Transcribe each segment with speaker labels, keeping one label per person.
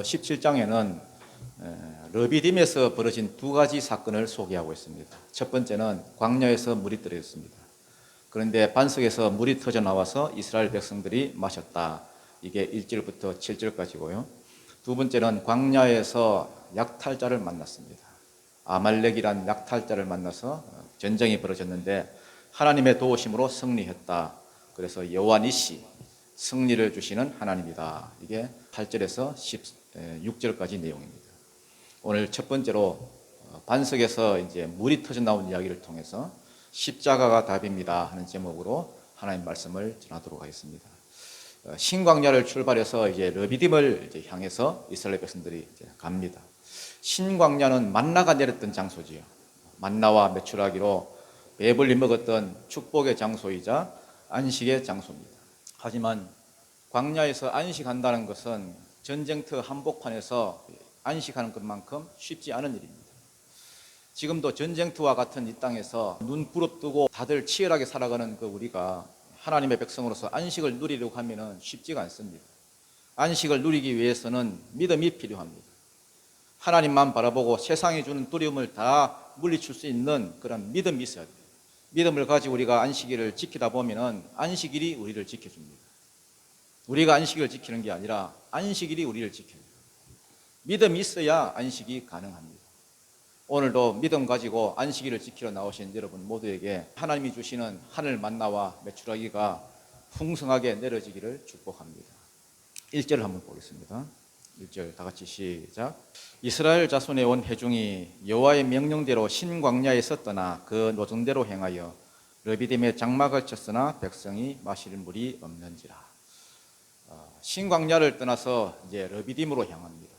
Speaker 1: 17장에는 르비딤에서 벌어진 두 가지 사건을 소개하고 있습니다. 첫 번째는 광야에서 물이 떨어졌습니다. 그런데 반석에서 물이 터져 나와서 이스라엘 백성들이 마셨다. 이게 1절부터 7절까지고요. 두 번째는 광야에서 약탈자를 만났습니다. 아말렉이란 약탈자를 만나서 전쟁이 벌어졌는데 하나님의 도우심으로 승리했다. 그래서 여호와 니시, 승리를 주시는 하나님이다. 이게 8절에서 16절까지 내용입니다. 오늘 첫 번째로 반석에서 이제 물이 터져 나온 이야기를 통해서 십자가가 답입니다 하는 제목으로 하나님 말씀을 전하도록 하겠습니다. 신광야를 출발해서 이제 르비딤을 이제 향해서 이스라엘 백성들이 이제 갑니다. 신광야는 만나가 내렸던 장소지요. 만나와 메추라기로 배불리 먹었던 축복의 장소이자 안식의 장소입니다. 하지만 광야에서 안식한다는 것은 전쟁터 한복판에서 안식하는 것만큼 쉽지 않은 일입니다. 지금도 전쟁터와 같은 이 땅에서 눈 부릅뜨고 다들 치열하게 살아가는 우리가 하나님의 백성으로서 안식을 누리려고 하면 쉽지가 않습니다. 안식을 누리기 위해서는 믿음이 필요합니다. 하나님만 바라보고 세상이 주는 두려움을 다 물리칠 수 있는 그런 믿음이 있어야 돼요. 믿음을 가지고 우리가 안식일을 지키다 보면 안식일이 우리를 지켜줍니다. 우리가 안식일을 지키는 게 아니라 안식일이 우리를 지켜요. 믿음이 있어야 안식이 가능합니다. 오늘도 믿음 가지고 안식일을 지키러 나오신 여러분 모두에게 하나님이 주시는 하늘 만나와 메추라기가 풍성하게 내려지기를 축복합니다. 1절을 한번 보겠습니다. 1절 다 같이 시작. 이스라엘 자손의 온 회중이 여호와의 명령대로 신광야에서 떠나 그 노정대로 행하여 르비딤에 장막을 쳤으나 백성이 마실 물이 없는지라. 신광야를 떠나서 이제 르비딤으로 향합니다.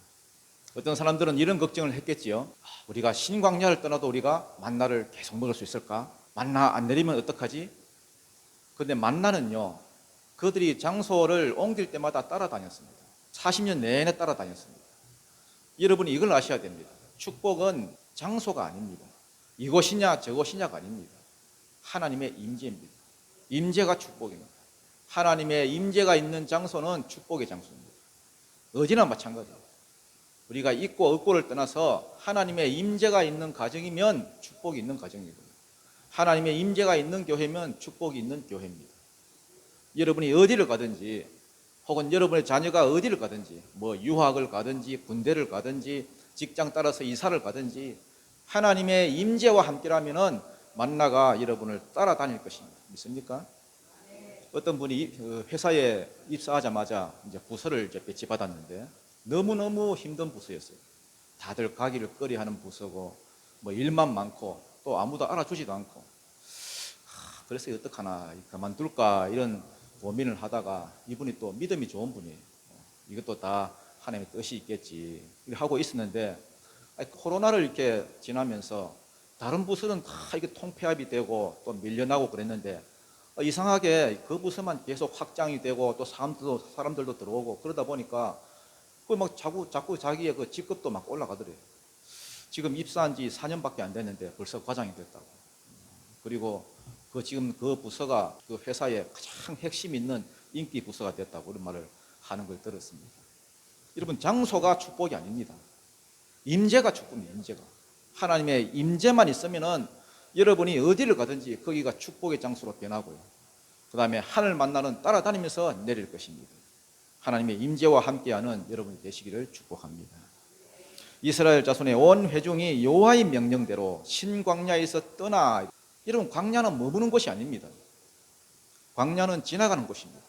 Speaker 1: 어떤 사람들은 이런 걱정을 했겠지요. 우리가 신광야를 떠나도 우리가 만나를 계속 먹을 수 있을까? 만나 안 내리면 어떡하지? 그런데 만나는요, 그들이 장소를 옮길 때마다 따라다녔습니다. 40년 내내 따라다녔습니다. 여러분이 이걸 아셔야 됩니다. 축복은 장소가 아닙니다. 이곳이냐 저곳이냐가 아닙니다. 하나님의 임재입니다. 임재가 축복입니다. 하나님의 임재가 있는 장소는 축복의 장소입니다. 어디나 마찬가지입니다. 우리가 있고 없고를 떠나서 하나님의 임재가 있는 가정이면 축복이 있는 가정이고요. 하나님의 임재가 있는 교회면 축복이 있는 교회입니다. 여러분이 어디를 가든지 혹은 여러분의 자녀가 어디를 가든지 유학을 가든지 군대를 가든지 직장 따라서 이사를 가든지 하나님의 임재와 함께라면 만나가 여러분을 따라다닐 것입니다. 믿습니까? 어떤 분이 회사에 입사하자마자 이제 부서를 이제 배치받았는데 너무너무 힘든 부서였어요. 다들 가기를 꺼려하는 부서고 일만 많고 또 아무도 알아주지도 않고 그래서 어떡하나 그만둘까 이런 고민을 하다가 이분이 또 믿음이 좋은 분이에요. 이것도 다 하나님의 뜻이 있겠지 하고 있었는데 코로나를 이렇게 지나면서 다른 부서는 다 이게 통폐합이 되고 또 밀려나고 그랬는데 이상하게 그 부서만 계속 확장이 되고 또 사람들도 들어오고 그러다 보니까 자꾸 자기의 그 직급도 막 올라가더래요. 지금 입사한 지 4년밖에 안 됐는데 벌써 과장이 됐다고. 그리고 지금 그 부서가 그 회사의 가장 핵심 있는 인기 부서가 됐다고 그런 말을 하는 걸 들었습니다. 여러분, 장소가 축복이 아닙니다. 임재가 축복입니다. 임재가. 하나님의 임재만 있으면은 여러분이 어디를 가든지 거기가 축복의 장소로 변하고요. 그 다음에 하늘 만나는 따라다니면서 내릴 것입니다. 하나님의 임재와 함께하는 여러분이 되시기를 축복합니다. 이스라엘 자손의 온 회중이 여호와의 명령대로 신광야에서 떠나. 여러분, 광야는 머무는 곳이 아닙니다. 광야는 지나가는 곳입니다.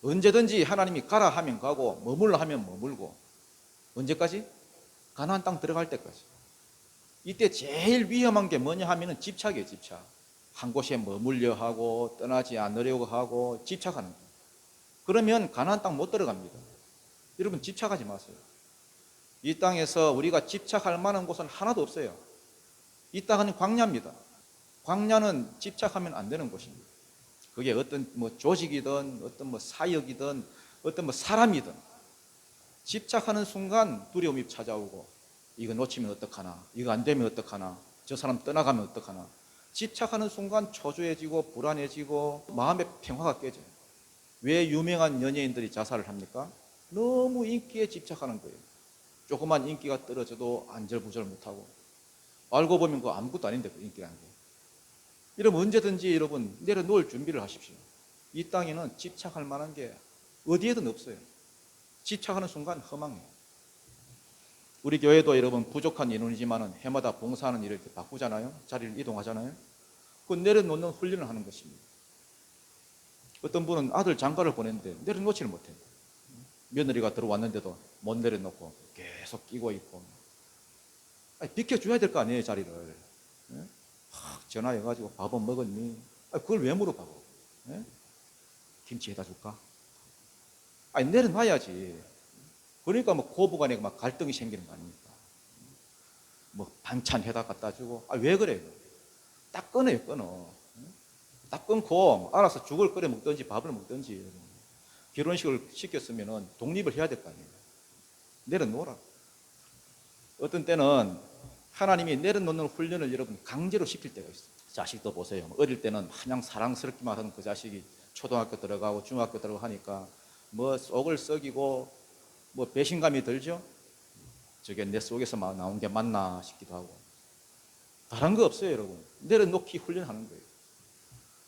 Speaker 1: 언제든지 하나님이 가라 하면 가고 머물러 하면 머물고. 언제까지? 가나안 땅 들어갈 때까지. 이때 제일 위험한 게 뭐냐 하면은 집착이에요. 집착. 한 곳에 머물려 하고 떠나지 않으려고 하고 집착하는 거예요. 그러면 가나안 땅 못 들어갑니다. 여러분, 집착하지 마세요. 이 땅에서 우리가 집착할 만한 곳은 하나도 없어요. 이 땅은 광야입니다. 광야는 집착하면 안 되는 곳입니다. 그게 어떤 조직이든 어떤 사역이든 어떤 사람이든 집착하는 순간 두려움이 찾아오고 이거 놓치면 어떡하나, 이거 안 되면 어떡하나, 저 사람 떠나가면 어떡하나. 집착하는 순간 초조해지고 불안해지고 마음의 평화가 깨져요. 왜 유명한 연예인들이 자살을 합니까? 너무 인기에 집착하는 거예요. 조그만 인기가 떨어져도 안절부절 못하고, 알고 보면 그거 아무것도 아닌데, 그 인기라는 게. 여러분 언제든지 여러분 내려놓을 준비를 하십시오. 이 땅에는 집착할 만한 게 어디에든 없어요. 집착하는 순간 허망해요. 우리 교회도 여러분 부족한 인원이지만 해마다 봉사하는 일을 이렇게 바꾸잖아요. 자리를 이동하잖아요. 그 내려놓는 훈련을 하는 것입니다. 어떤 분은 아들 장가를 보냈는데 내려놓지를 못해요. 며느리가 들어왔는데도 못 내려놓고 계속 끼고 있고. 아니, 비켜줘야 될 거 아니에요, 자리를. 예? 전화해가지고 밥은 먹었니? 아니, 그걸 왜 물어봐고? 예? 김치 해다 줄까? 아니, 내려놔야지. 그러니까 뭐 고부간에 막 갈등이 생기는 거 아닙니까? 뭐 반찬 해다 갖다 주고. 아, 왜 그래요? 딱 끊어요, 끊어. 딱 끊고 알아서 죽을 끓여 먹든지 밥을 먹든지. 결혼식을 시켰으면 독립을 해야 될 거 아니에요. 내려놓으라. 어떤 때는 하나님이 내려놓는 훈련을 여러분 강제로 시킬 때가 있어요. 자식도 보세요. 어릴 때는 마냥 사랑스럽기만 하던 그 자식이 초등학교 들어가고 중학교 들어가고 하니까 뭐 속을 썩이고 뭐 배신감이 들죠. 저게 내 속에서 나온 게 맞나 싶기도 하고. 다른 거 없어요, 여러분. 내려놓기 훈련하는 거예요.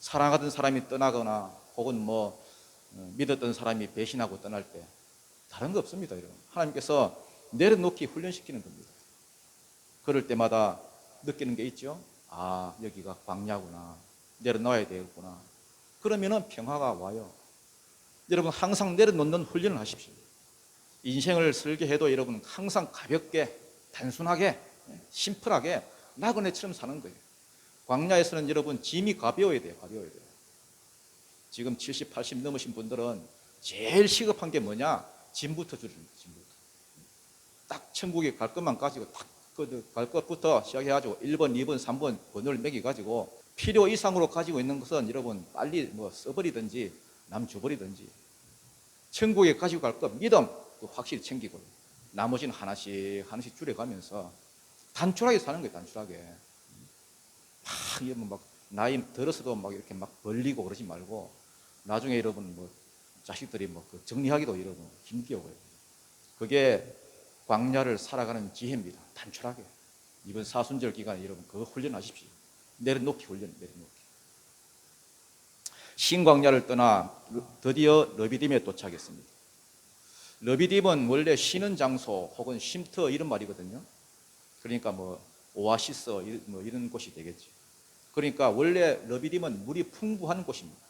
Speaker 1: 사랑하던 사람이 떠나거나 혹은 뭐 믿었던 사람이 배신하고 떠날 때 다른 거 없습니다, 여러분. 하나님께서 내려놓기 훈련시키는 겁니다. 그럴 때마다 느끼는 게 있죠. 아, 여기가 광야구나. 내려놓아야 되겠구나. 그러면은 평화가 와요. 여러분 항상 내려놓는 훈련을 하십시오. 인생을 설계해도 여러분 항상 가볍게, 단순하게, 심플하게 나그네처럼 사는 거예요. 광야에서는 여러분 짐이 가벼워야 돼요. 가벼워야 돼요. 지금 70, 80 넘으신 분들은 제일 시급한 게 뭐냐? 짐부터 줄이는 거예요. 짐부터. 딱 천국에 갈 것만 가지고 딱 갈 것부터 시작해가지고 1번, 2번, 3번 번호를 매겨가지고 필요 이상으로 가지고 있는 것은 여러분 빨리 뭐 써버리든지 남 줘버리든지 천국에 가지고 갈 것 믿음 확실히 챙기고 나머지는 하나씩 하나씩 줄여가면서 단촐하게 사는 거예요. 단촐하게. 막 나이 들어서도 막 이렇게 막 벌리고 그러지 말고 나중에 여러분 뭐 자식들이 뭐 정리하기도 여러분 힘겨워요. 그게 광야를 살아가는 지혜입니다. 단촐하게. 이번 사순절 기간에 여러분 그거 훈련하십시오. 내려놓기 훈련, 내려놓기. 신광야를 떠나 드디어 르비딤에 도착했습니다. 르비딤은 원래 쉬는 장소 혹은 쉼터 이런 말이거든요. 그러니까 뭐 오아시스 뭐 이런 곳이 되겠지. 그러니까 원래 르비딤은 물이 풍부한 곳입니다.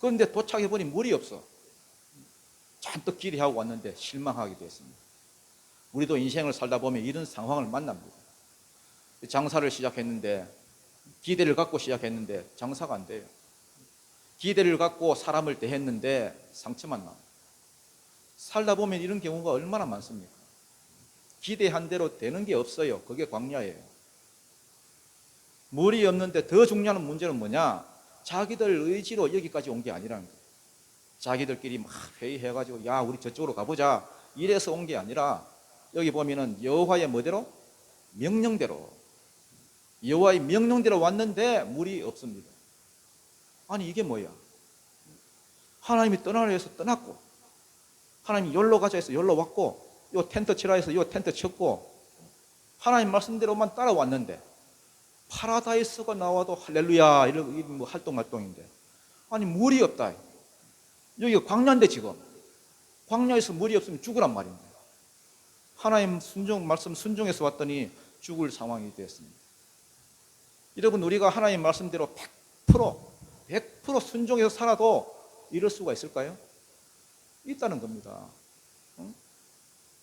Speaker 1: 그런데 도착해보니 물이 없어. 잔뜩 기대하고 왔는데 실망하게 됐습니다. 우리도 인생을 살다 보면 이런 상황을 만납니다. 장사를 시작했는데 기대를 갖고 시작했는데 장사가 안 돼요. 기대를 갖고 사람을 대했는데 상처만 나요. 살다 보면 이런 경우가 얼마나 많습니까? 기대한 대로 되는 게 없어요. 그게 광야예요. 물이 없는데 더 중요한 문제는 뭐냐? 자기들 의지로 여기까지 온 게 아니라는 거예요. 자기들끼리 막 회의해가지고 야 우리 저쪽으로 가보자 이래서 온 게 아니라 여기 보면은 여호와의 뭐대로? 명령대로. 여호와의 명령대로 왔는데 물이 없습니다. 아니 이게 뭐야? 하나님이 떠나라 해서 떠났고 하나님이 열로 가자 해서 열로 왔고 요 텐트 치라 해서 요 텐트 쳤고 하나님 말씀대로만 따라왔는데 파라다이스가 나와도 할렐루야 이런 뭐 활동인데 아니 물이 없다. 여기가 광야인데 지금 광야에서 물이 없으면 죽으란 말입니다. 하나님 말씀 순종해서 왔더니 죽을 상황이 되었습니다. 여러분 우리가 하나님 말씀대로 100% 순종해서 살아도 이럴 수가 있을까요? 있다는 겁니다.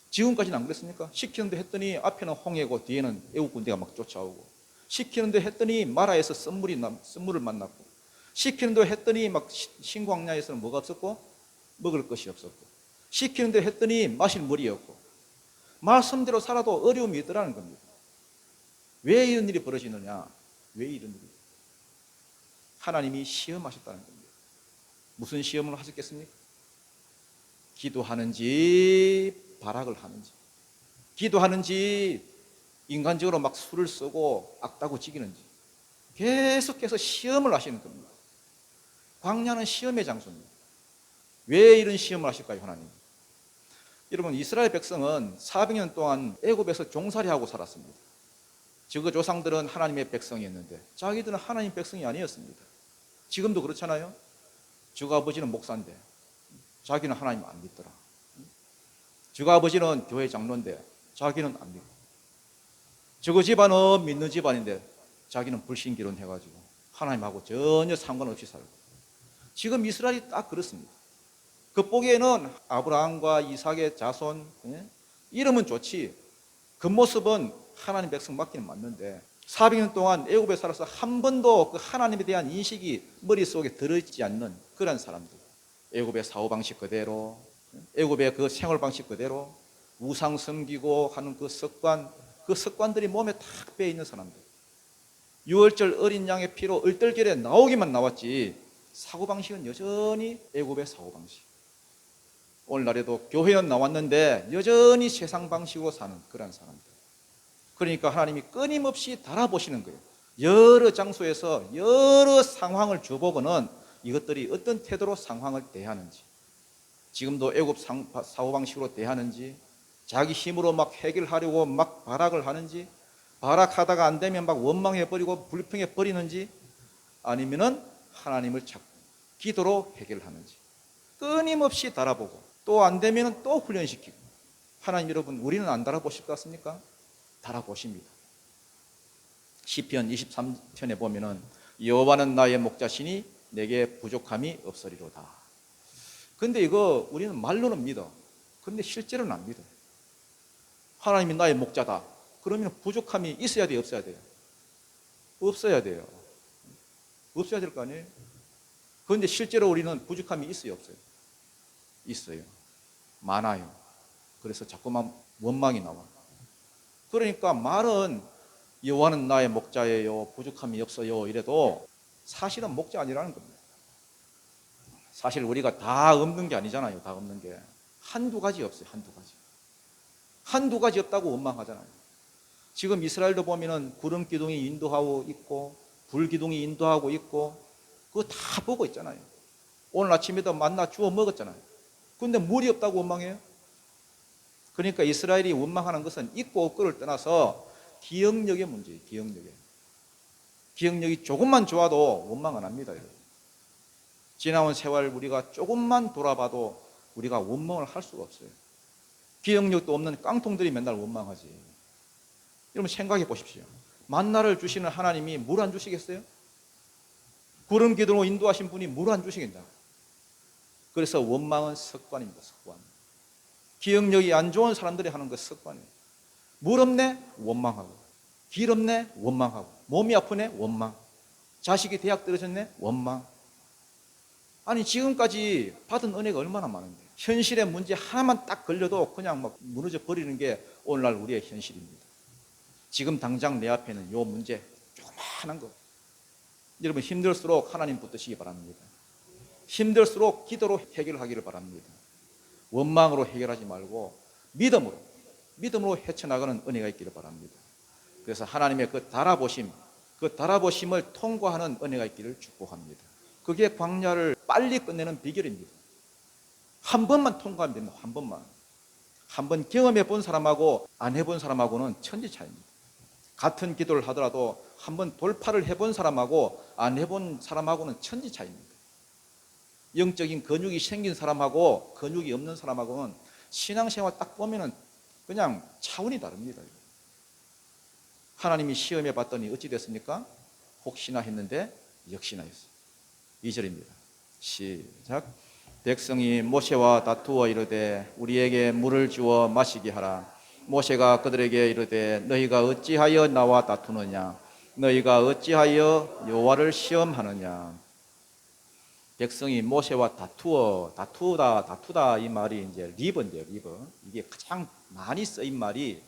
Speaker 1: 지금까지는 안 그랬습니까? 시키는데 했더니 앞에는 홍해고 뒤에는 애국군대가 막 쫓아오고 시키는데 했더니 마라에서 쓴물을 만났고 시키는데 했더니 막 신광야에서는 뭐가 없었고 먹을 것이 없었고 시키는데 했더니 마실 물이 없고 말씀대로 살아도 어려움이 있더라는 겁니다. 왜 이런 일이 벌어지느냐? 왜 이런 일이? 하나님이 시험하셨다는 겁니다. 무슨 시험을 하셨겠습니까? 기도하는지 발악을 하는지 기도하는지 인간적으로 막 술을 쓰고 악다고 지기는지 계속해서 시험을 하시는 겁니다. 광야는 시험의 장소입니다. 왜 이런 시험을 하실까요, 하나님? 여러분, 이스라엘 백성은 400년 동안 애굽에서 종살이하고 살았습니다. 저그 조상들은 하나님의 백성이었는데 자기들은 하나님 백성이 아니었습니다. 지금도 그렇잖아요. 저그 아버지는 목사인데 자기는 하나님 안 믿더라. 저그 아버지는 교회 장로인데 자기는 안 믿고, 저그 집안은 믿는 집안인데 자기는 불신기론 해가지고 하나님하고 전혀 상관없이 살고, 지금 이스라엘이 딱 그렇습니다. 겉보기에는 아브라함과 이삭의 자손, 이름은 좋지 겉모습은 하나님 백성 맞기는 맞는데 400년 동안 애굽에 살아서 한 번도 그 하나님에 대한 인식이 머릿속에 들어있지 않는 그런 사람들, 애굽의 사고방식 그대로, 애굽의 그 생활방식 그대로 우상 섬기고 하는 그 습관들이 몸에 탁 배어 있는 사람들, 유월절 어린 양의 피로 얼떨결에 나오기만 나왔지 사고방식은 여전히 애굽의 사고방식. 오늘날에도 교회는 나왔는데 여전히 세상 방식으로 사는 그런 사람들. 그러니까 하나님이 끊임없이 달아보시는 거예요. 여러 장소에서 여러 상황을 줘보고는 이것들이 어떤 태도로 상황을 대하는지, 지금도 애굽 사고방식으로 대하는지, 자기 힘으로 막 해결하려고 막 발악을 하는지, 발악하다가 안 되면 막 원망해버리고 불평해버리는지, 아니면은 하나님을 찾고 기도로 해결하는지 끊임없이 달아보고, 또 안 되면 또 훈련시키고. 하나님 여러분, 우리는 안 달아보실 것 같습니까? 달아보십니다. 시편 23편에 보면은 여호와는 나의 목자시니 내게 부족함이 없으리로다. 근데 이거 우리는 말로는 믿어. 근데 실제로는 안 믿어요. 하나님이 나의 목자다. 그러면 부족함이 있어야 돼요, 없어야 돼요? 없어야 돼요. 없어야 될 거 아니에요? 그런데 실제로 우리는 부족함이 있어요, 없어요? 있어요. 많아요. 그래서 자꾸만 원망이 나와. 그러니까 말은 여호와는 나의 목자예요, 부족함이 없어요 이래도 사실은 목자 아니라는 겁니다. 사실 우리가 다 없는 게 아니잖아요. 다 없는 게 한두 가지 없어요. 한두 가지 없다고 원망하잖아요. 지금 이스라엘도 보면은 구름 기둥이 인도하고 있고 불 기둥이 인도하고 있고 그거 다 보고 있잖아요. 오늘 아침에도 만나 주워 먹었잖아요. 그런데 물이 없다고 원망해요? 그러니까 이스라엘이 원망하는 것은 있고 없고를 떠나서 기억력의 문제예요. 기억력이 조금만 좋아도 원망 안 합니다. 여러분. 지나온 세월 우리가 조금만 돌아봐도 우리가 원망을 할 수가 없어요. 기억력도 없는 깡통들이 맨날 원망하지. 여러분 생각해 보십시오. 만나를 주시는 하나님이 물 안 주시겠어요? 구름 기둥으로 인도하신 분이 물 안 주시겠나? 그래서 원망은 습관입니다. 습관. 기억력이 안 좋은 사람들이 하는 그 습관이에요. 물 없네? 원망하고. 길 없네? 원망하고. 몸이 아프네? 원망. 자식이 대학 떨어졌네? 원망. 아니 지금까지 받은 은혜가 얼마나 많은데 현실의 문제 하나만 딱 걸려도 그냥 막 무너져 버리는 게 오늘날 우리의 현실입니다. 지금 당장 내 앞에는 요 문제 조그마한 거. 여러분 힘들수록 하나님 붙드시기 바랍니다. 힘들수록 기도로 해결하기를 바랍니다. 원망으로 해결하지 말고 믿음으로 헤쳐나가는 은혜가 있기를 바랍니다. 그래서 하나님의 그 달아보심을 통과하는 은혜가 있기를 축복합니다. 그게 광야를 빨리 끝내는 비결입니다. 한 번만 통과하면 됩니다. 한 번만. 한 번 경험해 본 사람하고 안 해본 사람하고는 천지 차이입니다. 같은 기도를 하더라도 한 번 돌파를 해본 사람하고 안 해본 사람하고는 천지 차이입니다. 영적인 근육이 생긴 사람하고 근육이 없는 사람하고는 신앙생활 딱 보면은 그냥 차원이 다릅니다. 하나님이 시험해 봤더니 어찌 됐습니까? 혹시나 했는데 역시나 했어요. 2절입니다. 시작. 백성이 모세와 다투어 이르되 우리에게 물을 주어 마시게 하라. 모세가 그들에게 이르되 너희가 어찌하여 나와 다투느냐? 너희가 어찌하여 여호와를 시험하느냐? 백성이 모세와 다투다 이 말이 이제 리버인데요. 이게 가장 많이 쓰인 말이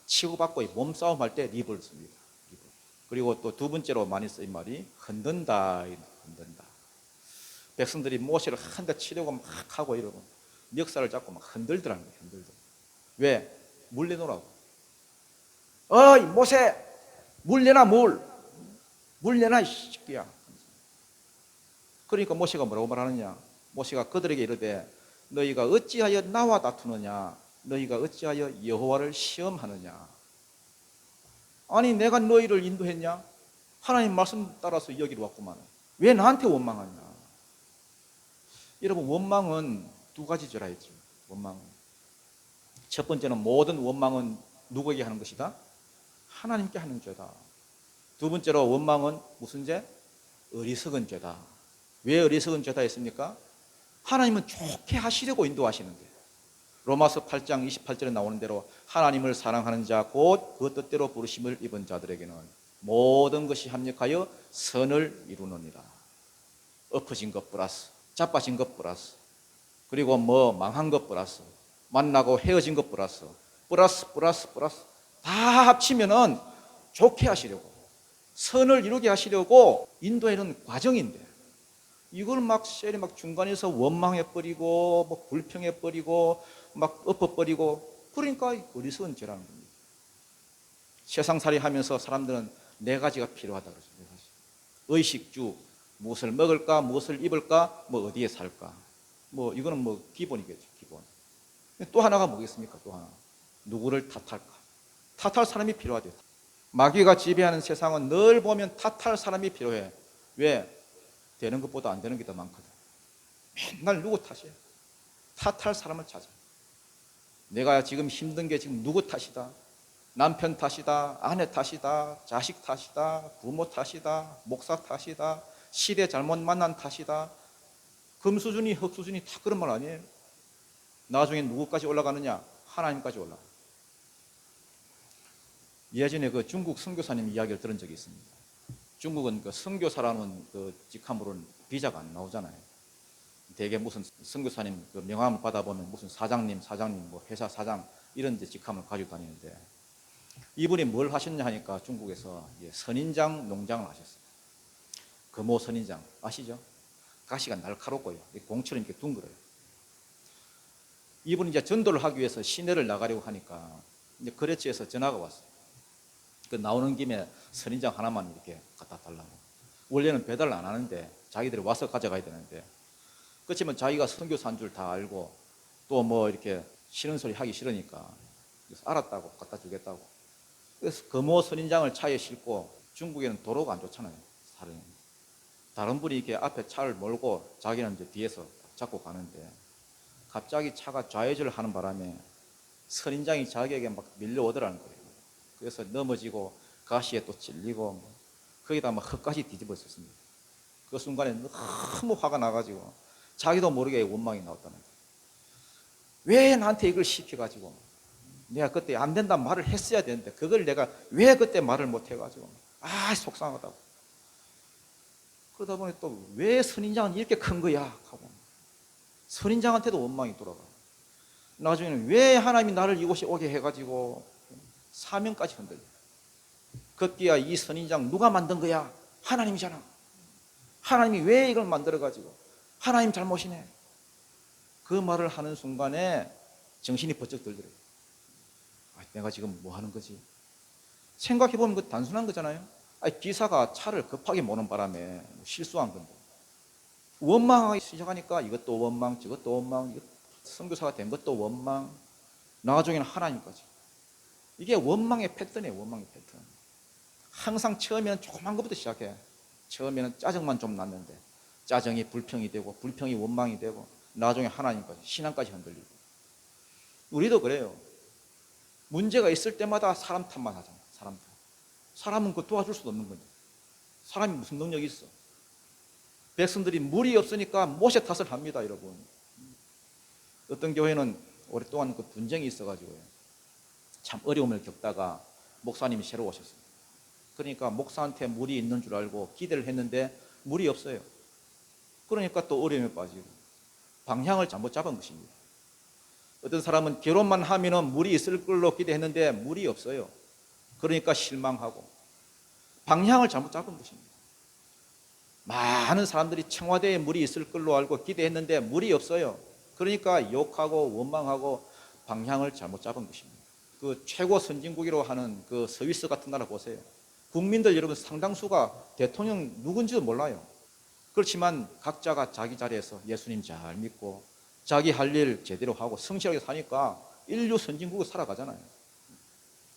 Speaker 1: 치고받고 몸싸움 할 때 리버를 씁니다. 리버. 그리고 또 두 번째로 많이 쓰인 말이 흔든다. 백성들이 모세를 한 대 치려고 막 하고 이러고 멱살을 잡고 막 흔들더라는 거예요. 왜? 물 내놓으라고. 어이 모세 물 내놔 물 내놔 이 새끼야. 그러니까 모세가 뭐라고 말하느냐? 모세가 그들에게 이르되 너희가 어찌하여 나와 다투느냐? 너희가 어찌하여 여호와를 시험하느냐? 아니 내가 너희를 인도했냐? 하나님 말씀 따라서 여기로 왔구만. 왜 나한테 원망하냐? 여러분, 원망은 두 가지 죄라 했죠. 원망은 첫 번째는 모든 원망은 누구에게 하는 것이다? 하나님께 하는 죄다. 두 번째로 원망은 무슨 죄? 어리석은 죄다. 왜 어리석은 죄다 했습니까? 하나님은 좋게 하시려고 인도하시는데, 로마서 8장 28절에 나오는 대로 하나님을 사랑하는 자 곧 그 뜻대로 부르심을 입은 자들에게는 모든 것이 합력하여 선을 이루느니라. 엎어진 것 플러스 자빠진 것 플러스 그리고 뭐 망한 것 플러스 만나고 헤어진 것 플러스 다 합치면은 좋게 하시려고, 선을 이루게 하시려고 인도하는 과정인데, 이걸 막 셀이 막 중간에서 원망해버리고 뭐 불평해버리고 막 엎어버리고, 그러니까 어리석은 죄라는 겁니다. 세상살이 하면서 사람들은 네 가지가 필요하다 그러죠. 네 가지. 의식주, 무엇을 먹을까, 무엇을 입을까, 뭐 어디에 살까, 뭐 이거는 뭐 기본이겠죠. 기본. 또 하나가 뭐겠습니까? 또 하나, 누구를 탓할까? 탓할 사람이 필요하대요. 마귀가 지배하는 세상은 늘 보면 탓할 사람이 필요해. 왜? 되는 것보다 안 되는 게 더 많거든. 맨날 누구 탓이야? 탓할 사람을 찾아. 내가 지금 힘든 게 지금 누구 탓이다? 남편 탓이다, 아내 탓이다, 자식 탓이다, 부모 탓이다, 목사 탓이다, 시대 잘못 만난 탓이다. 금수준이 흙수준이 다 그런 말 아니에요? 나중에 누구까지 올라가느냐? 하나님까지 올라가. 예전에 그 중국 선교사님 이야기를 들은 적이 있습니다. 중국은 그 선교사라는 그 직함으로는 비자가 안 나오잖아요. 대개 무슨 선교사님 그 명함을 받아보면 무슨 사장님, 뭐 회사 사장 이런 데 직함을 가지고 다니는데, 이분이 뭘 하셨냐 하니까 중국에서 선인장 농장을 하셨어요. 금호 선인장 아시죠? 가시가 날카롭고요, 공처럼 이렇게 둥글어요. 이분이 이제 전도를 하기 위해서 시내를 나가려고 하니까 이제 거래처에서 전화가 왔어요. 그 나오는 김에 선인장 하나만 이렇게 갖다 달라고. 원래는 배달을 안 하는데 자기들이 와서 가져가야 되는데, 그렇지만 자기가 선교사인 줄 다 알고 또 뭐 이렇게 싫은 소리 하기 싫으니까 그래서 알았다고 갖다 주겠다고. 그래서 금호 선인장을 차에 싣고, 중국에는 도로가 안 좋잖아요. 다른 분이 이렇게 앞에 차를 몰고 자기는 이제 뒤에서 잡고 가는데, 갑자기 차가 좌회전을 하는 바람에 선인장이 자기에게 막 밀려오더라는 거예요. 그래서 넘어지고 가시에 또 찔리고 거기다 막 흙까지 뒤집어 있었습니다. 그 순간에 너무 화가 나가지고 자기도 모르게 원망이 나왔다는 거예요. 왜 나한테 이걸 시켜가지고, 내가 그때 안 된다는 말을 했어야 되는데 그걸 내가 왜 그때 말을 못 해가지고 속상하다고. 그러다 보니 또 왜 선인장은 이렇게 큰 거야 하고 선인장한테도 원망이 돌아가. 나중에는 왜 하나님이 나를 이곳에 오게 해가지고 사명까지 흔들려. 급기야 이 선인장 누가 만든 거야? 하나님이잖아. 하나님이 왜 이걸 만들어가지고, 하나님 잘못이네. 그 말을 하는 순간에 정신이 번쩍 들더래요. 내가 지금 뭐 하는 거지? 생각해보면 그 단순한 거잖아요. 기사가 차를 급하게 모는 바람에 실수한 건데, 원망하기 시작하니까 이것도 원망, 저것도 원망, 선교사가 된 것도 원망, 나중에는 하나님까지. 이게 원망의 패턴이에요. 원망의 패턴. 항상 처음에는 조그만 것부터 시작해. 처음에는 짜증만 좀 났는데 짜증이 불평이 되고, 불평이 원망이 되고, 나중에 하나님까지, 신앙까지 흔들리고. 우리도 그래요. 문제가 있을 때마다 사람 탓만 하잖아. 사람 탓. 사람은 그거 도와줄 수도 없는 거지. 사람이 무슨 능력이 있어? 백성들이 물이 없으니까 모세 탓을 합니다, 여러분. 어떤 교회는 오랫동안 그 분쟁이 있어가지고요, 참 어려움을 겪다가 목사님이 새로 오셨어요. 그러니까 목사한테 물이 있는 줄 알고 기대를 했는데 물이 없어요. 그러니까 또 어려움에 빠지고, 방향을 잘못 잡은 것입니다. 어떤 사람은 결혼만 하면은 물이 있을 걸로 기대했는데 물이 없어요. 그러니까 실망하고, 방향을 잘못 잡은 것입니다. 많은 사람들이 청와대에 물이 있을 걸로 알고 기대했는데 물이 없어요. 그러니까 욕하고 원망하고 방향을 잘못 잡은 것입니다. 그 최고 선진국이라고 하는 그 스위스 같은 나라 보세요. 국민들 여러분 상당수가 대통령 누군지도 몰라요. 그렇지만 각자가 자기 자리에서 예수님 잘 믿고 자기 할 일 제대로 하고 성실하게 사니까 인류 선진국을 살아가잖아요.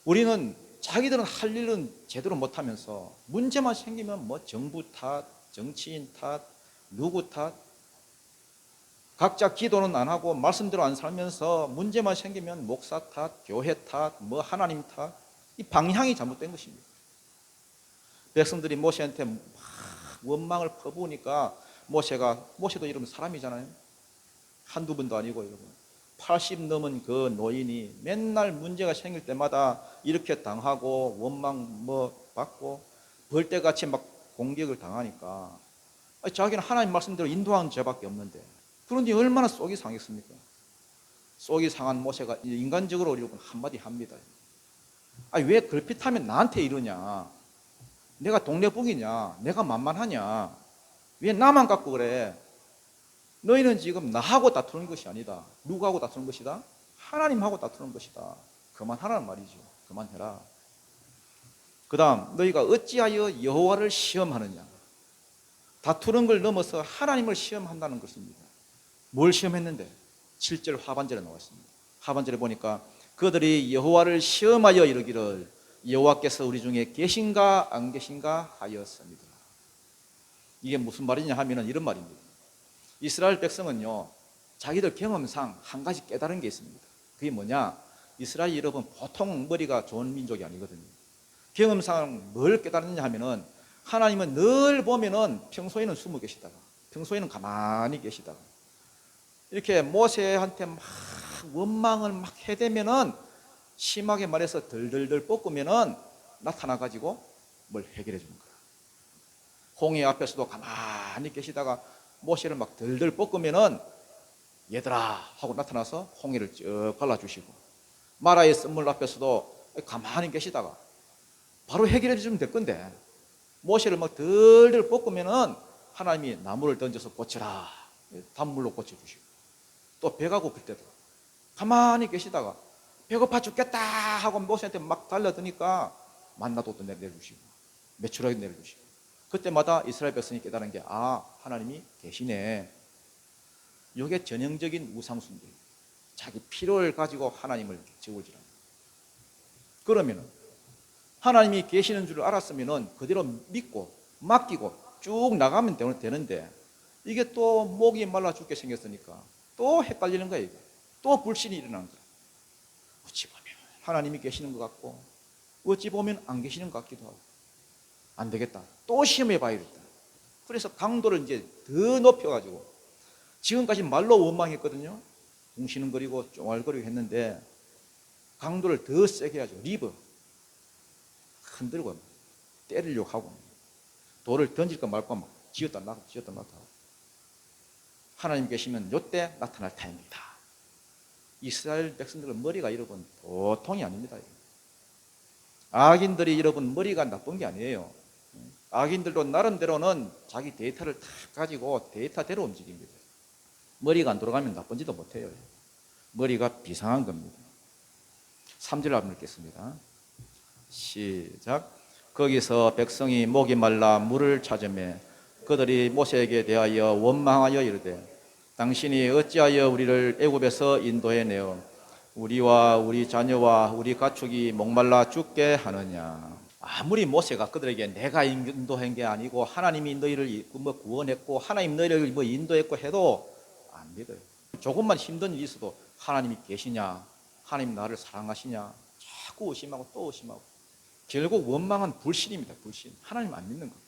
Speaker 1: 우리는 자기들은 할 일은 제대로 못하면서 문제만 생기면 뭐 정부 탓, 정치인 탓, 누구 탓, 각자 기도는 안 하고 말씀대로 안 살면서 문제만 생기면 목사 탓, 교회 탓, 뭐 하나님 탓. 이 방향이 잘못된 것입니다. 백성들이 모세한테 막 원망을 퍼부으니까 모세도 이러면 사람이잖아요. 한두 번도 아니고 여러분. 80 넘은 그 노인이 맨날 문제가 생길 때마다 이렇게 당하고 원망 뭐 받고 벌떼같이 막 공격을 당하니까 자기는 하나님 말씀대로 인도하는 죄밖에 없는데, 그런데 얼마나 속이 상했습니까? 속이 상한 모세가 인간적으로 여러분 한마디 합니다. 왜 걸핏하면 나한테 이러냐? 내가 동네북이냐? 내가 만만하냐? 왜 나만 갖고 그래? 너희는 지금 나하고 다투는 것이 아니다. 누구하고 다투는 것이다? 하나님하고 다투는 것이다. 그만하라는 말이죠. 그만해라. 그 다음, 너희가 어찌하여 여호와를 시험하느냐? 다투는 걸 넘어서 하나님을 시험한다는 것입니다. 뭘 시험했는데? 7절 하반절에 나왔습니다. 하반절에 보니까 그들이 여호와를 시험하여 이르기를 여호와께서 우리 중에 계신가 안 계신가 하였습니다. 이게 무슨 말이냐 하면은 이런 말입니다. 이스라엘 백성은요, 자기들 경험상 한 가지 깨달은 게 있습니다. 그게 뭐냐? 이스라엘 여러분 보통 머리가 좋은 민족이 아니거든요. 경험상 뭘 깨달았느냐 하면은 하나님은 늘 보면은 평소에는 숨어 계시다가 평소에는 가만히 계시다가 이렇게 모세한테 막 원망을 막 해대면은 심하게 말해서 덜덜덜 볶으면은 나타나가지고 뭘 해결해 주는 거야. 홍해 앞에서도 가만히 계시다가 모세를 막 덜덜 볶으면은 얘들아 하고 나타나서 홍해를 쭉 갈라주시고, 마라의 썰물 앞에서도 가만히 계시다가 바로 해결해 주면 될 건데 모세를 막 덜덜 볶으면은 하나님이 나무를 던져서 고쳐라, 단물로 고쳐주시고, 또 배가 고플 때도 가만히 계시다가 배고파 죽겠다 하고 모세한테 막 달려드니까 만나도 또 내려주시고 메추라기 내려주시고, 그때마다 이스라엘 백성이 깨달은 게 하나님이 계시네. 이게 전형적인 우상숭배, 자기 필요를 가지고 하나님을 저울질합니다. 그러면은 하나님이 계시는 줄 알았으면은 그대로 믿고 맡기고 쭉 나가면 되는데 이게 또 목이 말라 죽게 생겼으니까 또 헷갈리는 거예요. 또 불신이 일어나는 거예요. 어찌 보면 하나님이 계시는 것 같고 어찌 보면 안 계시는 것 같기도 하고, 안 되겠다, 또 시험해 봐야겠다. 그래서 강도를 이제 더 높여가지고 지금까지 말로 원망했거든요. 궁시는거리고 쫑알거리고 했는데 강도를 더 세게 하죠. 리버 흔들고 때리려고 하고 돌을 던질까 말까 막 지었다 놨다 하고, 하나님 계시면 이때 나타날 타임이다. 이스라엘 백성들은 머리가 여러분 보통이 아닙니다. 악인들이 여러분 머리가 나쁜 게 아니에요. 악인들도 나름대로는 자기 데이터를 다 가지고 데이터대로 움직입니다. 머리가 안 돌아가면 나쁜 짓도 못해요. 머리가 비상한 겁니다. 3절 한번 읽겠습니다. 시작. 거기서 백성이 목이 말라 물을 찾으매 그들이 모세에게 대하여 원망하여 이르되 당신이 어찌하여 우리를 애굽에서 인도해내어 우리와 우리 자녀와 우리 가축이 목말라 죽게 하느냐. 아무리 모세가 그들에게 내가 인도한 게 아니고 하나님이 너희를 구원했고 하나님 너희를 인도했고 해도 안 믿어요. 조금만 힘든 일이 있어도 하나님이 계시냐, 하나님 나를 사랑하시냐 자꾸 의심하고 또 의심하고, 결국 원망은 불신입니다. 불신. 하나님 안 믿는 거예요.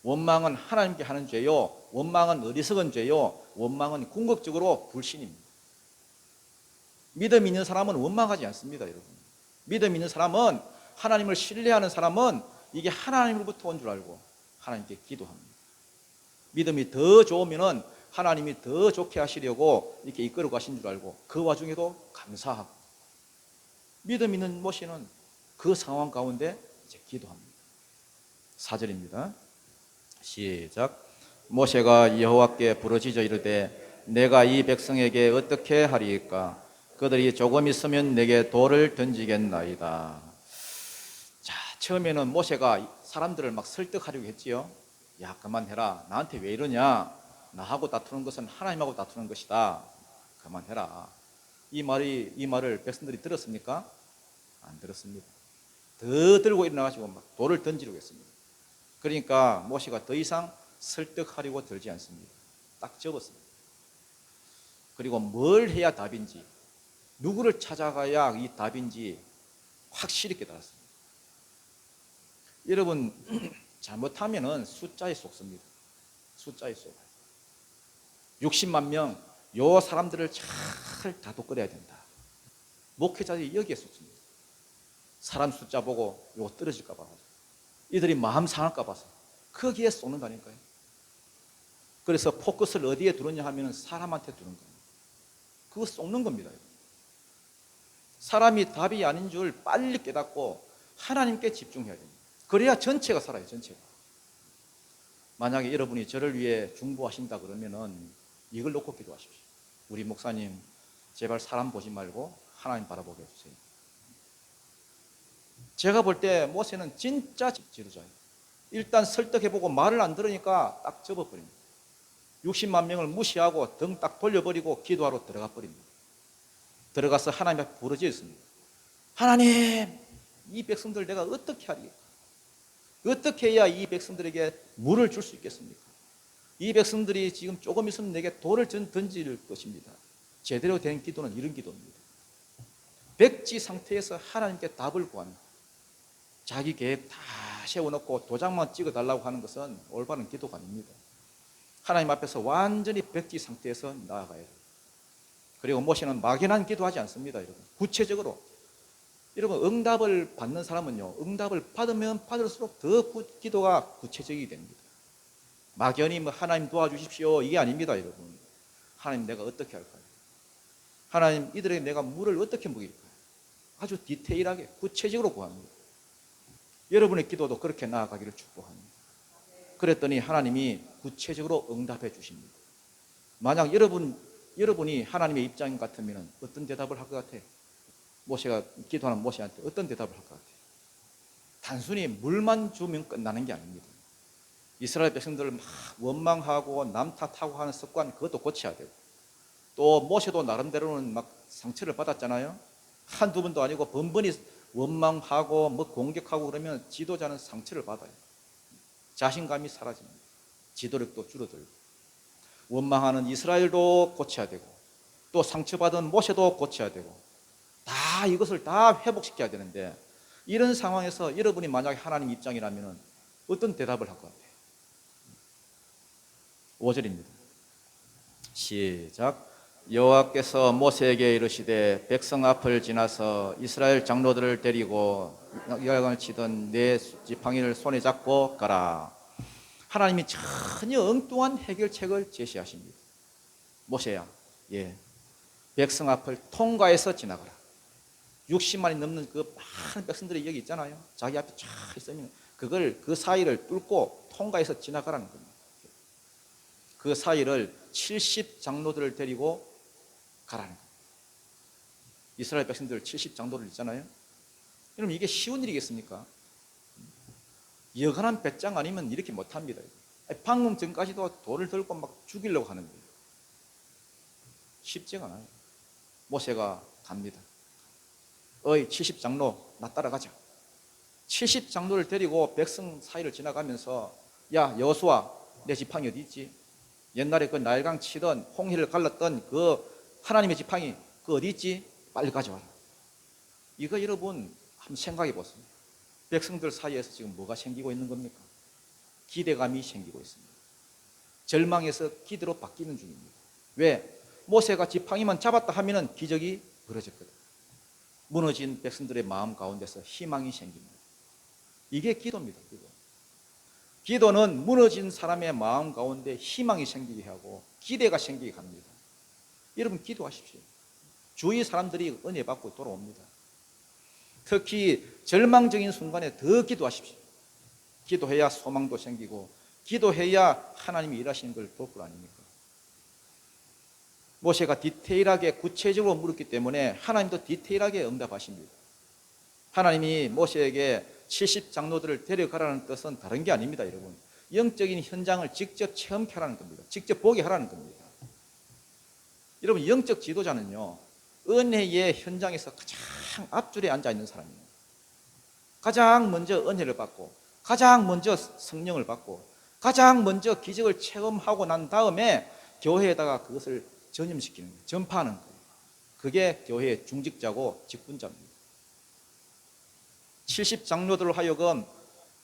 Speaker 1: 원망은 하나님께 하는 죄요, 원망은 어리석은 죄요, 원망은 궁극적으로 불신입니다. 믿음 있는 사람은 원망하지 않습니다. 여러분, 믿음 있는 사람은, 하나님을 신뢰하는 사람은 이게 하나님으로부터 온 줄 알고 하나님께 기도합니다. 믿음이 더 좋으면은 하나님이 더 좋게 하시려고 이렇게 이끌어 가신 줄 알고 그 와중에도 감사하고, 믿음 있는 모세는 그 상황 가운데 이제 기도합니다. 4절입니다. 시작. 모세가 여호와께 부르짖어 이르되 내가 이 백성에게 어떻게 하리이까? 그들이 조금 있으면 내게 돌을 던지겠나이다. 자, 처음에는 모세가 사람들을 막 설득하려고 했지요. 야, 그만해라. 나한테 왜 이러냐? 나하고 다투는 것은 하나님하고 다투는 것이다. 그만해라. 이 말을 백성들이 들었습니까? 안 들었습니다. 더 들고 일어나가지고 막 돌을 던지려고 했습니다. 그러니까 모세가 더 이상 설득하려고 들지 않습니다. 딱 접었습니다. 그리고 뭘 해야 답인지, 누구를 찾아가야 이 답인지 확실히 깨달았습니다. 여러분, 잘못하면은 숫자에 속습니다. 숫자에 속아요. 60만 명, 요 사람들을 잘 다독거려야 된다. 목회자들이 여기에 속습니다. 사람 숫자 보고 요거 떨어질까 봐, 이들이 마음 상할까 봐서 거기에 쏘는다니까요. 그래서 포커스를 어디에 두느냐 하면 사람한테 두는 거예요. 그거 쏘는 겁니다. 사람이 답이 아닌 줄 빨리 깨닫고 하나님께 집중해야 됩니다. 그래야 전체가 살아요. 전체가. 만약에 여러분이 저를 위해 중보하신다 그러면은 이걸 놓고 기도하십시오. 우리 목사님, 제발 사람 보지 말고 하나님 바라보게 해주세요. 제가 볼 때 모세는 진짜 지도자예요. 일단 설득해보고 말을 안 들으니까 딱 접어버립니다. 60만 명을 무시하고 등 딱 돌려버리고 기도하러 들어가 버립니다. 들어가서 하나님 앞에 부르짖었습니다. 하나님, 이 백성들 내가 어떻게 하리까? 어떻게 해야 이 백성들에게 물을 줄 수 있겠습니까? 이 백성들이 지금 조금 있으면 내게 돌을 던질 것입니다. 제대로 된 기도는 이런 기도입니다. 백지 상태에서 하나님께 답을 구합니다. 자기 계획 다 세워놓고 도장만 찍어달라고 하는 것은 올바른 기도가 아닙니다. 하나님 앞에서 완전히 백지 상태에서 나아가야 돼요. 그리고 모세는 막연한 기도하지 않습니다. 여러분, 구체적으로. 여러분, 응답을 받는 사람은요, 응답을 받으면 받을수록 더 기도가 구체적이 됩니다. 막연히 하나님 도와주십시오, 이게 아닙니다. 여러분, 하나님 내가 어떻게 할까요? 하나님, 이들에게 내가 물을 어떻게 먹일까요? 아주 디테일하게 구체적으로 구합니다. 여러분의 기도도 그렇게 나아가기를 축복합니다. 그랬더니 하나님이 구체적으로 응답해 주십니다. 만약 여러분이 하나님의 입장 같으면 어떤 대답을 할 것 같아요? 모세가 기도하는 모세한테 어떤 대답을 할 것 같아요? 단순히 물만 주면 끝나는 게 아닙니다. 이스라엘 백성들을 막 원망하고 남 탓하고 하는 습관, 그것도 고쳐야 되고, 또 모세도 나름대로는 막 상처를 받았잖아요. 한두 번도 아니고 번번이 원망하고 공격하고 그러면 지도자는 상처를 받아요. 자신감이 사라집니다. 지도력도 줄어들고. 원망하는 이스라엘도 고쳐야 되고, 또 상처받은 모세도 고쳐야 되고, 다 이것을 다 회복시켜야 되는데, 이런 상황에서 여러분이 만약에 하나님 입장이라면 어떤 대답을 할 것 같아요? 5절입니다. 시작. 여호와께서 모세에게 이르시되 백성 앞을 지나서 이스라엘 장로들을 데리고 야광을 치던 네 지팡이를 손에 잡고 가라. 하나님이 전혀 엉뚱한 해결책을 제시하십니다. 모세야, 백성 앞을 통과해서 지나가라. 60만이 넘는 그 많은 백성들이 여기 있잖아요. 자기 앞에 쫙 있으면 그 사이를 뚫고 통과해서 지나가라는 겁니다. 그 사이를 70 장로들을 데리고 가라는 겁니다. 이스라엘 백성들 70 장로들 있잖아요. 여러분, 이게 쉬운 일이겠습니까? 여간한 배짱 아니면 이렇게 못합니다. 방금 전까지도 돌을 들고 막 죽이려고 하는데 쉽지가 않아요. 모세가 갑니다. 70 장로, 나 따라가자. 70 장로를 데리고 백성 사이를 지나가면서, 야 여호수아, 내 지팡이 어디 있지? 옛날에 그 나일강 치던 홍해를 갈랐던 그 하나님의 지팡이 그 어디 있지? 빨리 가져와라. 이거 여러분 한번 생각해 보세요. 백성들 사이에서 지금 뭐가 생기고 있는 겁니까? 기대감이 생기고 있습니다. 절망에서 기대로 바뀌는 중입니다. 왜? 모세가 지팡이만 잡았다 하면은 기적이 벌어졌거든. 무너진 백성들의 마음 가운데서 희망이 생깁니다. 이게 기도입니다. 기도는 무너진 사람의 마음 가운데 희망이 생기게 하고 기대가 생기게 합니다. 여러분, 기도하십시오. 주위 사람들이 은혜 받고 돌아옵니다. 특히 절망적인 순간에 더 기도하십시오. 기도해야 소망도 생기고, 기도해야 하나님이 일하시는 걸 볼 거 아닙니까? 모세가 디테일하게 구체적으로 물었기 때문에 하나님도 디테일하게 응답하십니다. 하나님이 모세에게 70 장로들을 데려가라는 뜻은 다른 게 아닙니다. 여러분, 영적인 현장을 직접 체험케 하라는 겁니다. 직접 보게 하라는 겁니다. 여러분, 영적 지도자는요, 은혜의 현장에서 가장 앞줄에 앉아 있는 사람이에요. 가장 먼저 은혜를 받고, 가장 먼저 성령을 받고, 가장 먼저 기적을 체험하고 난 다음에 교회에다가 그것을 전염시키는 거예요. 전파하는 거예요. 그게 교회의 중직자고 직분자입니다. 70장로들로 하여금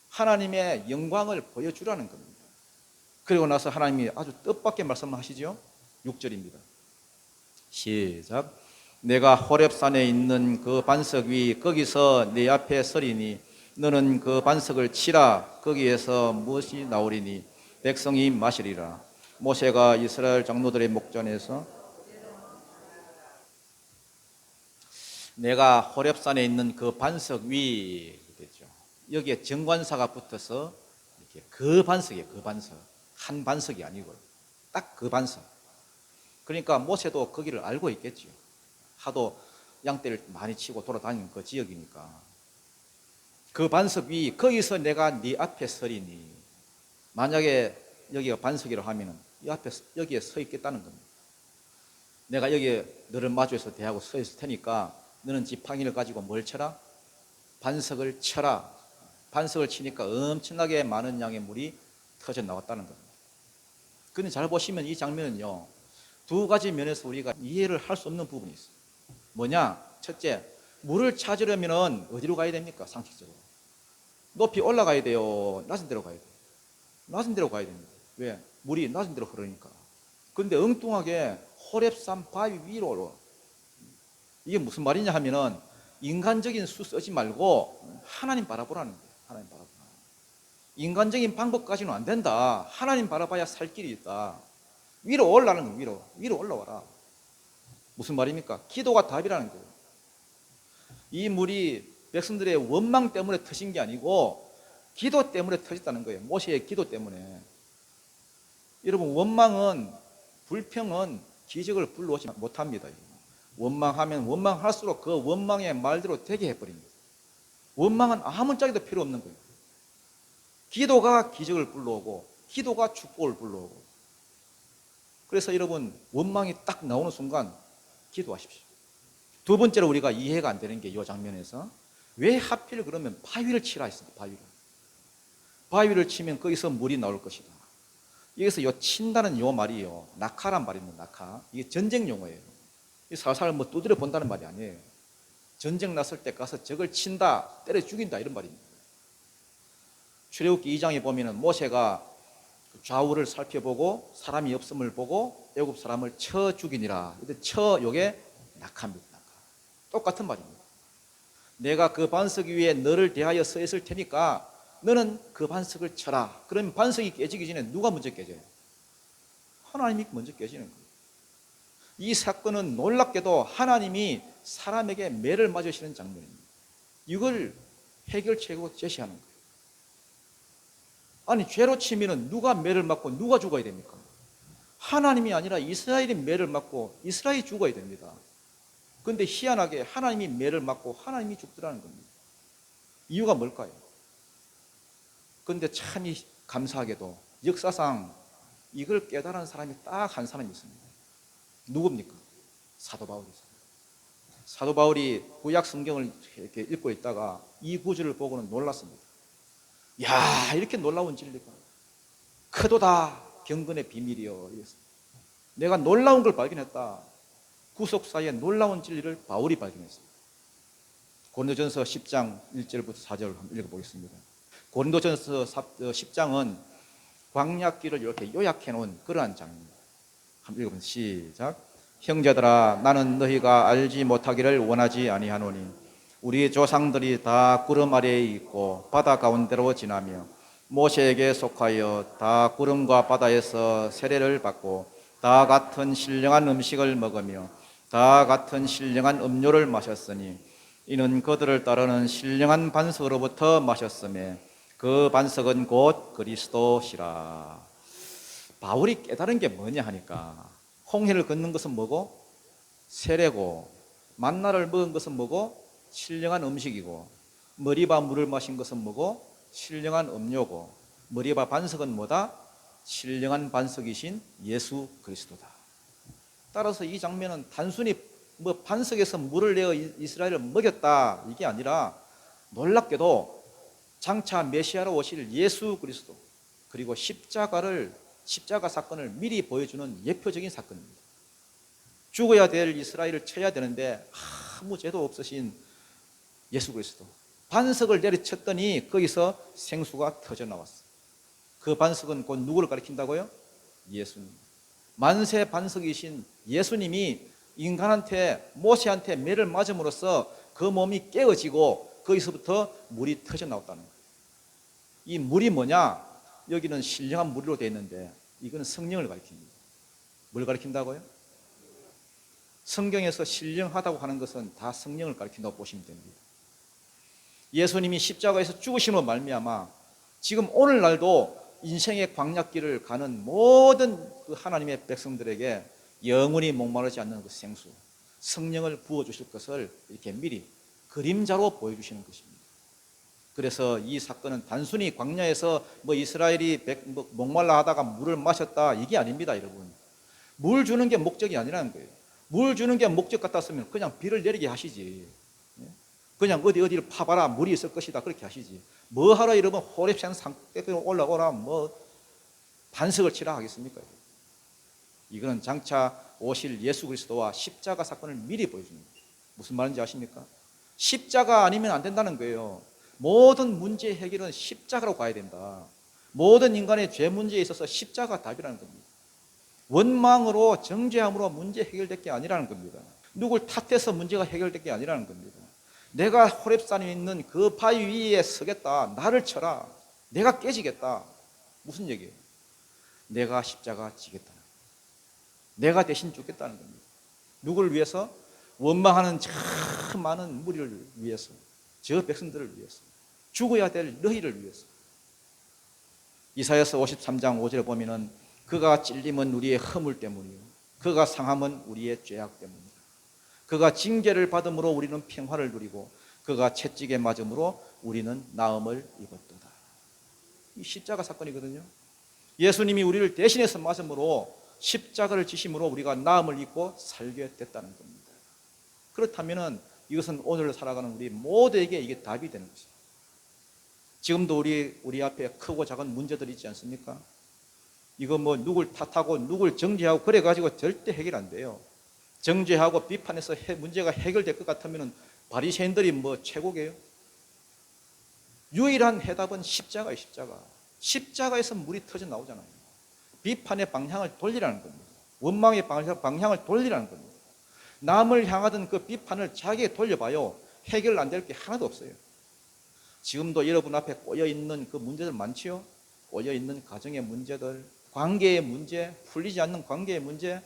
Speaker 1: 하나님의 영광을 보여주라는 겁니다. 그리고 나서 하나님이 아주 뜻밖의 말씀을 하시죠. 6절입니다. 시작. 내가 호렙산에 있는 그 반석 위 거기서 내 앞에 서리니 너는 그 반석을 치라. 거기에서 무엇이 나오리니 백성이 마시리라. 모세가 이스라엘 장로들의 목전에서 내가 호렙산에 있는 그 반석 위 그랬죠. 여기에 정관사가 붙어서 이렇게 그 반석이에요. 그 반석. 한 반석이 아니고요. 딱 그 반석. 그러니까 모세도 거기를 알고 있겠죠. 하도 양떼를 많이 치고 돌아다니는 그 지역이니까. 그 반석 위 거기서 내가 네 앞에 서리니, 만약에 여기가 반석이라고 하면은 이 앞에 여기에 서 있겠다는 겁니다. 내가 여기에 너를 마주해서 대하고 서 있을 테니까 너는 지팡이를 가지고 뭘 쳐라? 반석을 쳐라. 반석을 치니까 엄청나게 많은 양의 물이 터져 나왔다는 겁니다. 그런데 잘 보시면 이 장면은요, 두 가지 면에서 우리가 이해를 할 수 없는 부분이 있어요. 뭐냐? 첫째, 물을 찾으려면 어디로 가야 됩니까? 상식적으로. 높이 올라가야 돼요? 낮은 데로 가야 돼요? 낮은 데로 가야 됩니다. 왜? 물이 낮은 데로 흐르니까. 그런데 엉뚱하게 호렙산 바위 위로. 이게 무슨 말이냐 하면은 인간적인 수 쓰지 말고 하나님 바라보라는 거예요. 하나님 바라보라. 인간적인 방법까지는 안 된다. 하나님 바라봐야 살 길이 있다. 위로 올라가는 거예요. 위로 올라와라. 무슨 말입니까? 기도가 답이라는 거예요. 이 물이 백성들의 원망 때문에 터진 게 아니고 기도 때문에 터졌다는 거예요. 모세의 기도 때문에. 여러분, 원망은, 불평은 기적을 불러오지 못합니다. 원망하면 원망할수록 그 원망의 말대로 되게 해버립니다. 원망은 아무 짝에도 필요 없는 거예요. 기도가 기적을 불러오고 기도가 축복을 불러오고. 그래서 여러분, 원망이 딱 나오는 순간 기도하십시오. 두 번째로 우리가 이해가 안 되는 게 이 장면에서 왜 하필 그러면 바위를 치라 했습니까? 바위를 치면 거기서 물이 나올 것이다. 여기서 요 친다는 요 말이요, 낙하란 말입니다. 낙하. 이게 전쟁 용어예요. 살살 뭐 두드려 본다는 말이 아니에요. 전쟁 났을 때 가서 적을 친다, 때려 죽인다, 이런 말입니다. 출애굽기 2장에 보면은 모세가 좌우를 살펴보고 사람이 없음을 보고 애굽 사람을 쳐 죽이니라. 근데 요게 낙하입니다. 낙하. 똑같은 말입니다. 내가 그 반석 위에 너를 대하여 서 있을 테니까 너는 그 반석을 쳐라. 그러면 반석이 깨지기 전에 누가 먼저 깨져요? 하나님이 먼저 깨지는 거예요. 이 사건은 놀랍게도 하나님이 사람에게 매를 맞으시는 장면입니다. 이걸 해결책으로 제시하는 거예요. 아니, 죄로 치면은 누가 매를 맞고 누가 죽어야 됩니까? 하나님이 아니라 이스라엘이 매를 맞고 이스라엘이 죽어야 됩니다. 그런데 희한하게 하나님이 매를 맞고 하나님이 죽더라는 겁니다. 이유가 뭘까요? 그런데 참 감사하게도 역사상 이걸 깨달은 사람이 딱 한 사람이 있습니다. 누굽니까? 사도 바울이죠. 사도 바울이 구약 성경을 이렇게 읽고 있다가 이 구절을 보고는 놀랐습니다. 야, 이렇게 놀라운 진리가 크도다 경건의 비밀이요. 내가 놀라운 걸 발견했다. 구속사의 놀라운 진리를 바울이 발견했습니다. 고린도전서 10장 1절부터 4절 한번 읽어보겠습니다. 고린도전서 10장은 광야길을 이렇게 요약해 놓은 그러한 장입니다. 한번 읽어보세요. 시작. 형제들아, 나는 너희가 알지 못하기를 원하지 아니하노니 우리 조상들이 다 구름 아래에 있고 바다 가운데로 지나며 모세에게 속하여 다 구름과 바다에서 세례를 받고 다 같은 신령한 음식을 먹으며 다 같은 신령한 음료를 마셨으니 이는 그들을 따르는 신령한 반석으로부터 마셨음에 그 반석은 곧 그리스도시라. 바울이 깨달은 게 뭐냐 하니까 홍해를 걷는 것은 뭐고? 세례고, 만나를 먹은 것은 뭐고? 신령한 음식이고, 머리바 물을 마신 것은 뭐고? 신령한 음료고, 머리바 반석은 뭐다? 신령한 반석이신 예수 그리스도다. 따라서 이 장면은 단순히 뭐 반석에서 물을 내어 이스라엘을 먹였다 이게 아니라 놀랍게도 장차 메시아로 오실 예수 그리스도 그리고 십자가 사건을 미리 보여주는 예표적인 사건입니다. 죽어야 될 이스라엘을 쳐야 되는데 아무 죄도 없으신 예수 그리스도 반석을 내리쳤더니 거기서 생수가 터져 나왔어요. 그 반석은 곧 누구를 가리킨다고요? 예수님. 만세 반석이신 예수님이 인간한테 모세한테 매를 맞음으로써 그 몸이 깨어지고 거기서부터 물이 터져 나왔다는 거예요. 이 물이 뭐냐? 여기는 신령한 물로 되어 있는데 이거는 성령을 가리킵니다. 뭘 가리킨다고요? 성경에서 신령하다고 하는 것은 다 성령을 가리킨다고 보시면 됩니다. 예수님이 십자가에서 죽으심으로 말미암아 지금 오늘날도 인생의 광야길을 가는 모든 그 하나님의 백성들에게 영원히 목마르지 않는 그 생수, 성령을 부어주실 것을 이렇게 미리 그림자로 보여주시는 것입니다. 그래서 이 사건은 단순히 광야에서 뭐 이스라엘이 목말라 하다가 물을 마셨다 이게 아닙니다, 여러분. 물 주는 게 목적이 아니라는 거예요. 물 주는 게 목적 같았으면 그냥 비를 내리게 하시지. 그냥 어디를 파봐라 물이 있을 것이다 그렇게 하시지. 뭐 하러 이러면 호렙산 산꼭대기에 올라오라 뭐 반석을 치라 하겠습니까? 이거는 장차 오실 예수 그리스도와 십자가 사건을 미리 보여주는 거예요. 무슨 말인지 아십니까? 십자가 아니면 안 된다는 거예요. 모든 문제 해결은 십자가로 가야 된다. 모든 인간의 죄 문제에 있어서 십자가 답이라는 겁니다. 원망으로 정죄함으로 문제 해결될 게 아니라는 겁니다. 누굴 탓해서 문제가 해결될 게 아니라는 겁니다. 내가 호렙산에 있는 그 바위 위에 서겠다. 나를 쳐라. 내가 깨지겠다. 무슨 얘기예요? 내가 십자가 지겠다. 내가 대신 죽겠다는 겁니다. 누구를 위해서? 원망하는 참 많은 무리를 위해서, 저 백성들을 위해서, 죽어야 될 너희를 위해서. 이사야서 53장 5절에 보면은 그가 찔림은 우리의 허물 때문이요 그가 상함은 우리의 죄악 때문이다. 그가 징계를 받음으로 우리는 평화를 누리고 그가 채찍에 맞음으로 우리는 나음을 입었도다. 이 십자가 사건이거든요. 예수님이 우리를 대신해서 맞음으로 십자가를 지심으로 우리가 나음을 입고 살게 됐다는 겁니다. 그렇다면 이것은 오늘 살아가는 우리 모두에게 이게 답이 되는 것입니다. 지금도 우리 앞에 크고 작은 문제들이 있지 않습니까? 이거 뭐 누굴 탓하고 누굴 정죄하고 그래가지고 절대 해결 안 돼요. 정죄하고 비판해서 문제가 해결될 것 같으면 바리새인들이 뭐 최고게요? 유일한 해답은 십자가예요. 십자가. 십자가에서 물이 터져 나오잖아요. 비판의 방향을 돌리라는 겁니다. 원망의 방향을 돌리라는 겁니다. 남을 향하던 그 비판을 자기에게 돌려봐요. 해결 안 될 게 하나도 없어요. 지금도 여러분 앞에 꼬여있는 그 문제들 많지요? 꼬여있는 가정의 문제들, 관계의 문제, 풀리지 않는 관계의 문제,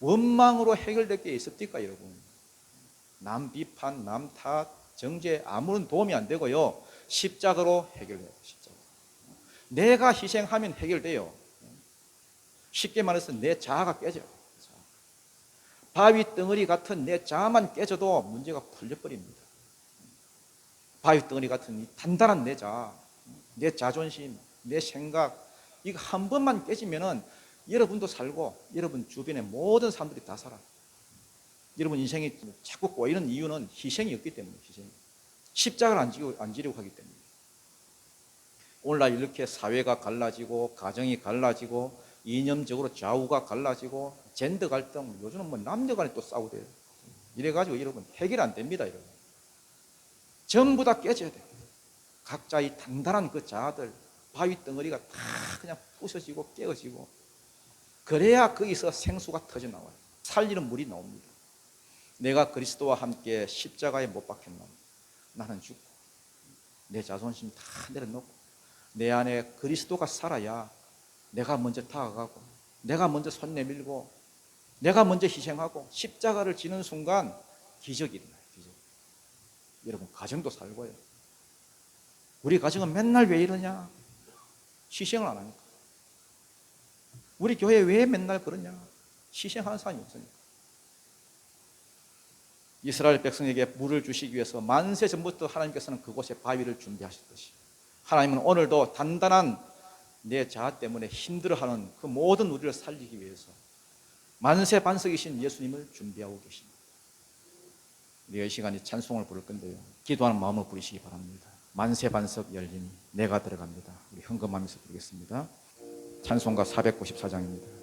Speaker 1: 원망으로 해결될 게 있습니까, 여러분? 남 비판, 남 탓, 정죄 아무런 도움이 안 되고요. 십자가로 해결해요. 십자가. 내가 희생하면 해결돼요. 쉽게 말해서 내 자아가 깨져요. 바위 덩어리 같은 내 자아만 깨져도 문제가 풀려버립니다. 바위 덩어리 같은 이 단단한 내 자아, 내 자존심, 내 생각, 이거 한 번만 깨지면은 여러분도 살고 여러분 주변의 모든 사람들이 다 살아요. 여러분 인생이 자꾸 꼬이는 이유는 희생이 없기 때문에 희생이. 십자가를 안 지려고 하기 때문에. 오늘날 이렇게 사회가 갈라지고 가정이 갈라지고 이념적으로 좌우가 갈라지고 젠더 갈등, 요즘은 뭐 남녀 간에 또 싸우대요. 이래가지고 여러분 해결 안 됩니다. 여러분. 전부 다 깨져야 돼요. 각자 이 단단한 그 자아들, 바위 덩어리가 다 그냥 부서지고 깨어지고 그래야 거기서 생수가 터져 나와요. 살리는 물이 나옵니다. 내가 그리스도와 함께 십자가에 못 박혔나 나는 죽고 내 자존심 다 내려놓고 내 안에 그리스도가 살아야 내가 먼저 다가가고 내가 먼저 손 내밀고 내가 먼저 희생하고 십자가를 지는 순간 기적이 일어나요. 기적. 여러분 가정도 살고요. 우리 가정은 맨날 왜 이러냐? 희생을 안 하니까. 우리 교회 왜 맨날 그러냐? 희생하는 사람이 없으니까. 이스라엘 백성에게 물을 주시기 위해서 만세 전부터 하나님께서는 그곳에 바위를 준비하셨듯이 하나님은 오늘도 단단한 내 자아 때문에 힘들어하는 그 모든 우리를 살리기 위해서 만세 반석이신 예수님을 준비하고 계십니다. 우리가 이 시간에 찬송을 부를 건데요, 기도하는 마음으로 부르시기 바랍니다. 만세 반석 열리니 내가 들어갑니다. 우리 헌금하면서 부르겠습니다. 찬송가 494장입니다.